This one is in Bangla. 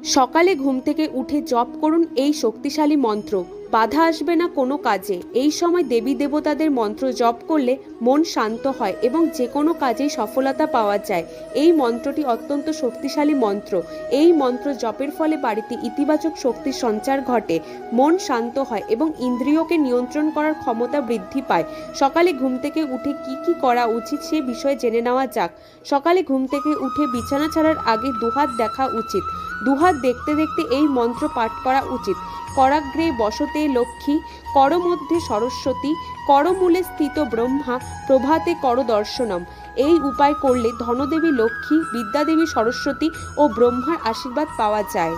সকালে ঘুম থেকে উঠে জপ করুন এই শক্তিশালী মন্ত্র। বাধা আসবে না কোনো কাজে। এই সময় দেবী দেবতাদের মন্ত্র জপ করলে মন শান্ত হয় এবং যে কোনো কাজেই সফলতা পাওয়া যায়। এই মন্ত্রটি অত্যন্ত শক্তিশালী মন্ত্র। এই মন্ত্র জপের ফলে বাড়িতে ইতিবাচক শক্তির সঞ্চার ঘটে, মন শান্ত হয় এবং ইন্দ্রিয়কে নিয়ন্ত্রণ করার ক্ষমতা বৃদ্ধি পায়। সকালে ঘুম থেকে উঠে কি করা উচিত সে বিষয়ে জেনে নেওয়া যাক। সকালে ঘুম থেকে উঠে বিছানা ছাড়ার আগে দুহাত দেখা উচিত। দুহাত দেখতে দেখতে এই মন্ত্র পাঠ করা উচিত। করাগ্রে বসতে লক্ষ্মী, কর মধ্যে সরস্বতী, করমূলে স্থিত ব্রহ্মা, প্রভাতে কর দর্শনম। এই উপায় করলে ধনদেবী লক্ষ্মী, বিদ্যাদেবী সরস্বতী ও ব্রহ্মার আশীর্বাদ পাওয়া যায়।